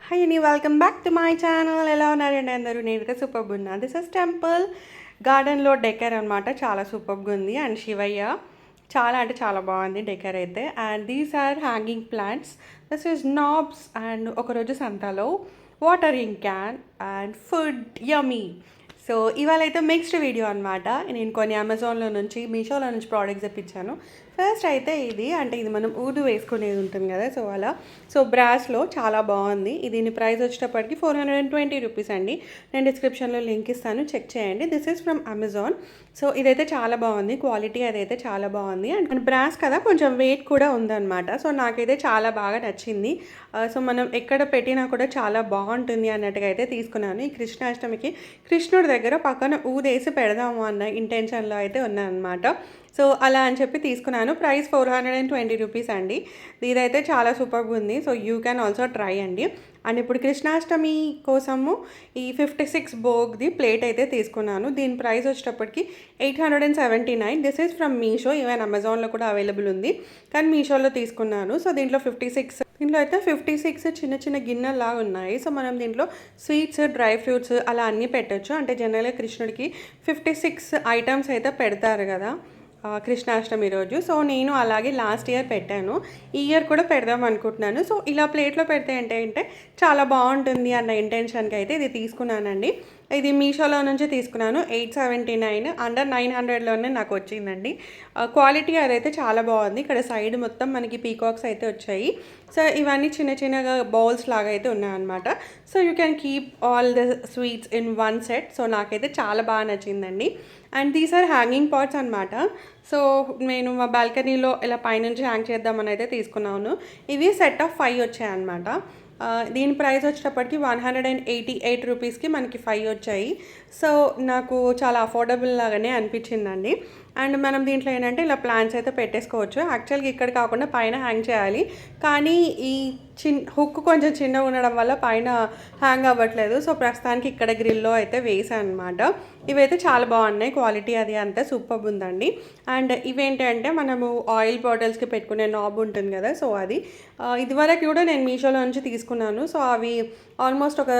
Hi అండి, welcome back to my channel. ఎలా ఉన్నారండి అందరూ? నేనైతే సూపర్గా ఉన్నా. దిస్ ఇస్ టెంపుల్ గార్డెన్లో డెకర్ అనమాట. చాలా సూపర్గా ఉంది. అండ్ శివయ్య చాలా అంటే చాలా బాగుంది డెకర్ అయితే. And these are hanging plants. This is knobs. And ఒకరోజు సంతలో watering can and food yummy. So ఇవాళ అయితే మిక్స్డ్ వీడియో అనమాట. నేను కొన్ని అమెజాన్లో నుంచి మీషోలో నుంచి ప్రోడక్ట్స్ తెప్పించాను. ఫస్ట్ అయితే ఇది మనం ఊదు వేసుకునేది ఉంటుంది కదా, సో అలా. సో బ్రాస్లో చాలా బాగుంది. దీని ప్రైస్ వచ్చేటప్పటికి 420 రూపీస్ అండి. నేను డిస్క్రిప్షన్లో లింక్ ఇస్తాను, చెక్ చేయండి. This is from Amazon. So ఇదైతే చాలా బాగుంది, క్వాలిటీ అదైతే చాలా బాగుంది. అండ్ బ్రాస్ కదా, కొంచెం వెయిట్ కూడా ఉందన్నమాట. సో నాకైతే చాలా బాగా నచ్చింది. సో మనం ఎక్కడ పెట్టినా కూడా చాలా బాగుంటుంది అన్నట్టుగా అయితే తీసుకున్నాను. ఈ కృష్ణాష్టమికి కృష్ణుడి దగ్గర పక్కన ఊదేసి పెడదాము అన్న ఇంటెన్షన్లో అయితే ఉన్నానమాట. సో అలా అని చెప్పి తీసుకున్నాను. ప్రైస్ 420 రూపీస్ అండి. ఇదైతే చాలా సూపర్గా ఉంది. So you can also try అండి. అండ్ ఇప్పుడు కృష్ణాష్టమి కోసము ఈ 56 బోగ్ది ప్లేట్ అయితే తీసుకున్నాను. దీని ప్రైస్ వచ్చేటప్పటికి 879. This is from Meesho. Even అమెజాన్లో కూడా అవైలబుల్ ఉంది, కానీ మీషోలో తీసుకున్నాను. సో దీంట్లో 56 చిన్న చిన్న గిన్నెలాగా ఉన్నాయి. సో మనం దీంట్లో స్వీట్స్, డ్రై ఫ్రూట్స్ అలా అన్నీ పెట్టచ్చు. అంటే జనరల్గా కృష్ణుడికి 56 ఐటమ్స్ అయితే పెడతారు కదా కృష్ణాష్టమి రోజు. సో నేను అలాగే లాస్ట్ ఇయర్ పెట్టాను, ఈ ఇయర్ కూడా పెడదాం అనుకుంటున్నాను. సో ఇలా ప్లేట్లో పెడితే ఏంటంటే చాలా బాగుంటుంది అన్న ఇంటెన్షన్కి అయితే ఇది తీసుకున్నానండి. ఇది మీషోలో నుంచి తీసుకున్నాను. 879, అండర్ 900లోనే నాకు వచ్చిందండి. క్వాలిటీ అదైతే చాలా బాగుంది. ఇక్కడ సైడ్ మొత్తం మనకి పీకాక్స్ అయితే వచ్చాయి. సో ఇవన్నీ చిన్న చిన్నగా బౌల్స్ లాగా అయితే ఉన్నాయన్నమాట. So you can keep all the sweets in one set. So నాకైతే చాలా బాగా నచ్చిందండి. And these are hanging pots అనమాట. సో నేను మా బాల్కనీలో ఇలా పైనుంచి హ్యాంగ్ చేద్దామని అయితే తీసుకున్నాను. ఇవి సెట్ ఆఫ్ 5 వచ్చాయన్నమాట. దీని ప్రైస్ వచ్చేటప్పటికి 188 రూపీస్కి మనకి 5 వచ్చాయి. సో నాకు చాలా అఫోర్డబుల్ లాగానే అనిపించిందండి. అండ్ మనం దీంట్లో ఏంటంటే ఇలా ప్లాంట్స్ అయితే పెట్టేసుకోవచ్చు. యాక్చువల్గా ఇక్కడ కాకుండా పైన హ్యాంగ్ చేయాలి, కానీ ఈ హుక్ కొంచెం చిన్నగా ఉండడం వల్ల పైన హ్యాంగ్ అవ్వట్లేదు. సో ప్రస్తుతానికి ఇక్కడ గ్రిల్లో అయితే వేసాను అనమాట. ఇవైతే చాలా బాగున్నాయి, క్వాలిటీ అది అంతా సూపర్ ఉందండి. అండ్ ఇవేంటంటే మనము ఆయిల్ బాటిల్స్కి పెట్టుకునే నాబ్ ఉంటుంది కదా, సో అది ఇదివరకు కూడా నేను మీషోలో నుంచి తీసుకున్నాను. సో అవి ఆల్మోస్ట్ ఒక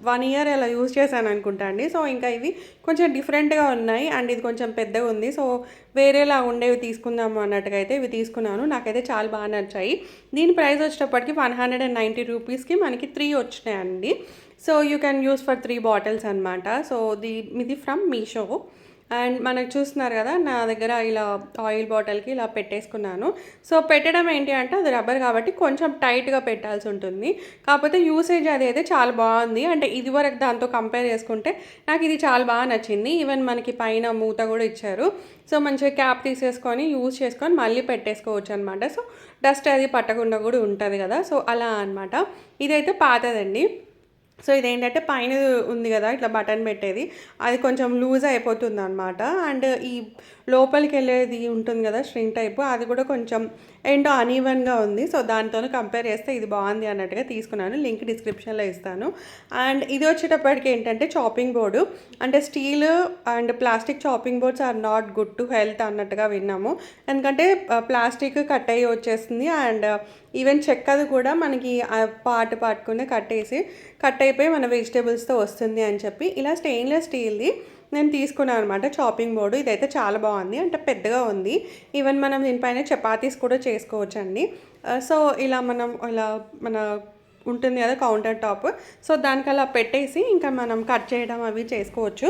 1 ఇయర్ అలా యూజ్ చేశాను అనుకుంటా అండి. సో ఇంకా ఇవి కొంచెం డిఫరెంట్గా ఉన్నాయి. అండ్ ఇది కొంచెం పెద్దగా ఉంది. సో వేరేలా ఉండేవి తీసుకుందాము అన్నట్టుగా అయితే ఇవి తీసుకున్నాను. నాకైతే చాలా బాగా నచ్చాయి. దీని ప్రైస్ వచ్చేటప్పటికి 190 రూపీస్కి మనకి 3 వచ్చినాయండి. So you can use for 3 bottles అనమాట. సో ఇది ఫ్రమ్ మీషో. అండ్ మనకు చూస్తున్నారు కదా, నా దగ్గర ఇలా ఆయిల్ బాటిల్కి ఇలా పెట్టేసుకున్నాను. సో పెట్టడం ఏంటి అంటే అది రబ్బర్ కాబట్టి కొంచెం టైట్గా పెట్టాల్సి ఉంటుంది. కాకపోతే యూసేజ్ అది అయితే చాలా బాగుంది. అంటే ఇదివరకు దాంతో కంపేర్ చేసుకుంటే నాకు ఇది చాలా బాగా నచ్చింది. ఈవెన్ మనకి పైన మూత కూడా ఇచ్చారు. సో మంచిగా క్యాప్ తీసేసుకొని యూజ్ చేసుకొని మళ్ళీ పెట్టేసుకోవచ్చు అనమాట. సో డస్ట్ అది పట్టకుండా కూడా ఉంటుంది కదా, సో అలా అనమాట. ఇదైతే పాతదండి. సో ఇదేంటంటే పైన ఉంది కదా ఇట్లా బటన్ పెట్టేది, అది కొంచెం లూజ్ అయిపోతుంది అనమాట. అండ్ ఈ లోపలికి వెళ్ళేది ఉంటుంది కదా స్ట్రింగ్ టైప్, అది కూడా కొంచెం ఏంటో అనీవన్గా ఉంది. సో దాంతో కంపేర్ చేస్తే ఇది బాగుంది అన్నట్టుగా తీసుకున్నాను. లింక్ డిస్క్రిప్షన్లో ఇస్తాను. అండ్ ఇది వచ్చేటప్పటికి ఏంటంటే చాపింగ్ బోర్డు. అంటే steel and plastic chopping boards are not good to health అన్నట్టుగా విన్నాము. ఎందుకంటే ప్లాస్టిక్ కట్ అయ్యి వచ్చేస్తుంది. అండ్ ఈవెన్ చెక్కది కూడా మనకి పాటుకునే కట్ అయిపోయి మన వెజిటేబుల్స్తో వస్తుంది అని చెప్పి ఇలా స్టెయిన్లెస్ స్టీల్ది నేను తీసుకున్నాను అనమాట చాపింగ్ బోర్డు. ఇదైతే చాలా బాగుంది, అంటే పెద్దగా ఉంది. ఈవెన్ మనం దీనిపైన చపాతీస్ కూడా చేసుకోవచ్చండి. సో ఇలా మన ఉంటుంది కదా కౌంటర్ టాప్, సో దానికి అలా పెట్టేసి ఇంకా మనం కట్ చేయడం అవి చేసుకోవచ్చు.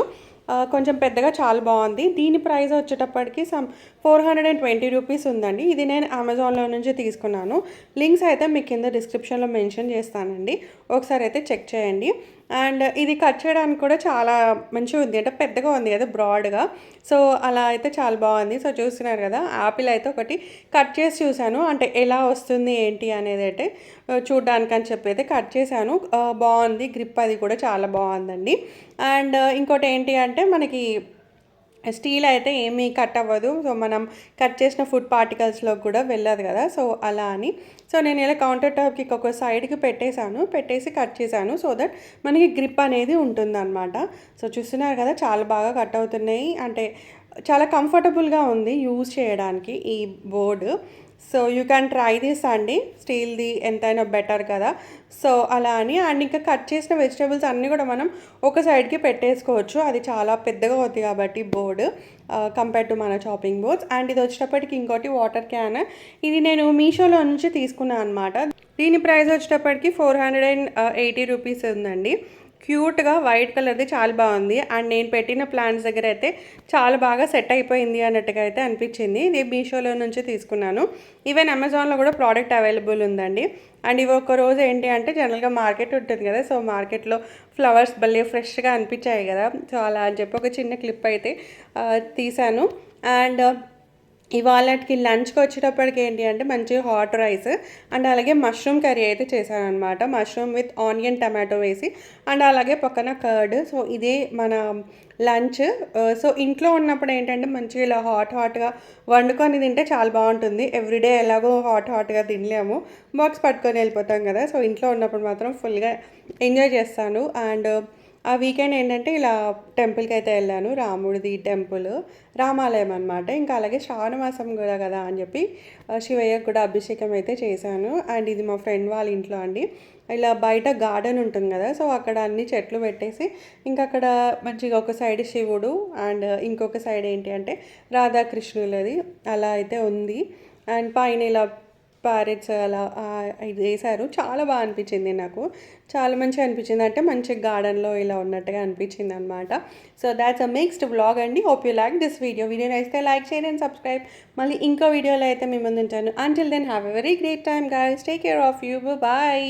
కొంచెం పెద్దగా చాలా బాగుంది. దీని ప్రైస్ వచ్చేటప్పటికి 420 రూపీస్ ఉందండి. ఇది నేను అమెజాన్లో నుంచి తీసుకున్నాను. లింక్స్ అయితే మీకు కింద డిస్క్రిప్షన్లో మెన్షన్ చేస్తానండి, ఒకసారి అయితే చెక్ చేయండి. అండ్ ఇది కట్ చేయడానికి కూడా చాలా మంచిగా ఉంది, అంటే పెద్దగా ఉంది కదా బ్రాడ్గా. సో అలా అయితే చాలా బాగుంది. సో చూస్తున్నారు కదా, యాపిల్ అయితే ఒకటి కట్ చేసి చూశాను, అంటే ఎలా వస్తుంది ఏంటి అనేది అయితే చూడ్డానికి అని చెప్పి అయితే కట్ చేశాను. బాగుంది, గ్రిప్ అది కూడా చాలా బాగుందండి. అండ్ ఇంకోటి ఏంటి అంటే మనకి స్టీల్ అయితే ఏమీ కట్ అవ్వదు. సో మనం కట్ చేసిన ఫుడ్ పార్టికల్స్లో కూడా వెళ్ళదు కదా, సో అలా అని. సో నేను ఇలా కౌంటర్ టాప్కి ఒక సైడ్కి పెట్టేసి కట్ చేశాను, సో దట్ మనకి గ్రిప్ అనేది ఉంటుందన్నమాట. సో చూస్తున్నారు కదా, చాలా బాగా కట్ అవుతున్నాయి. అంటే చాలా కంఫర్టబుల్గా ఉంది యూజ్ చేయడానికి ఈ board. So you can try this అండి. స్టీల్‌ది ఎంతైనా బెటర్ కదా! సో అలా అని అండ్ ఇంకా కట్ చేసిన వెజిటబుల్స్ అన్నీ కూడా మనం ఒక సైడ్‌కి పెట్టేసుకోవచ్చు. అది చాలా పెద్దగా అవుద్ది కాబట్టి బోర్డ్ కంపేర్ టు మన చాపింగ్ బోర్డ్స్. అండ్ ఇది వచ్చేటప్పటికి ఇంకోటి వాటర్ క్యాన్. ఇది నేను మీషోలో నుంచి తీసుకున్నాను అనమాట. దీని ప్రైస్ వచ్చేటప్పటికి 480 రూపీస్ ఉందండి. క్యూట్‌గా వైట్ కలర్‌ది చాలా బాగుంది. అండ్ నేను పెట్టిన ప్లాంట్స్ దగ్గర అయితే చాలా బాగా సెట్ అయిపోయింది అన్నట్టుగా అయితే అనిపించింది. ఇది మీషోలో నుంచి తీసుకున్నాను. ఈవెన్ అమెజాన్‌లో కూడా ప్రోడక్ట్ అవైలబుల్ ఉందండి. అండ్ ఇవి ఒక రోజు ఏంటి అంటే జనరల్‌గా మార్కెట్ ఉంటుంది కదా! సో మార్కెట్‌లో ఫ్లవర్స్ భలే ఫ్రెష్‌గా అనిపించాయి కదా! సో అలా అని చెప్పి ఒక చిన్న క్లిప్ అయితే తీశాను. అండ్ ఇవాళకి లంచ్‌కి వచ్చేటప్పటికి ఏంటి అంటే మంచిగా హాట్ రైస్ అండ్ అలాగే మష్రూమ్ కర్రీ అయితే చేశాననమాట. మష్రూమ్ విత్ ఆనియన్, టమాటో వేసి అండ్ అలాగే పక్కన కర్డ్. సో ఇదే మన లంచ్. సో ఇంట్లో ఉన్నప్పుడు ఏంటంటే మంచిగా ఇలా హాట్‌గా వండుకొని తింటే చాలా బాగుంటుంది. ఎవ్రీడే ఎలాగో హాట్‌గా తినలేము. బాక్స్ పట్టుకొని వెళ్ళిపోతాం కదా! సో ఇంట్లో ఉన్నప్పుడు మాత్రం ఫుల్‌గా ఎంజాయ్ చేస్తాను. అండ్ ఆ వీకెండ్ ఏంటంటే ఇలా టెంపుల్‌కి అయితే వెళ్ళాను. రాముడిది టెంపుల్, రామాలయం అనమాట. ఇంకా అలాగే శ్రావణ మాసం కూడా కదా అని చెప్పి శివయ్యకి కూడా అభిషేకం అయితే చేశాను. అండ్ ఇది మా ఫ్రెండ్ వాళ్ళ ఇంట్లో అండి. ఇలా బయట గార్డెన్ ఉంటుంది కదా! సో అక్కడ అన్ని చెట్లు పెట్టేసి ఇంకా అక్కడ మంచిగా ఒక సైడ్ శివుడు అండ్ ఇంకొక సైడ్ ఏంటి అంటే రాధాకృష్ణులది అలా అయితే ఉంది. అండ్ పైన ఇలా ప్యారెట్స్ అలా ఇది వేశారు. చాలా బాగా అనిపించింది నాకు. చాలా మంచిగా అనిపించింది. అంటే మంచి గార్డెన్‌లో ఇలా ఉన్నట్టుగా అనిపించింది అనమాట. So that's a mixed vlog అండి. Hope you like this video. Video నచ్చితే లైక్ చేయండి అండ్ సబ్స్క్రైబ్. మళ్ళీ ఇంకో వీడియోలో అయితే మీ ముందు ఉంటాను. Until then have a very great time guys. Take care of you. Bye.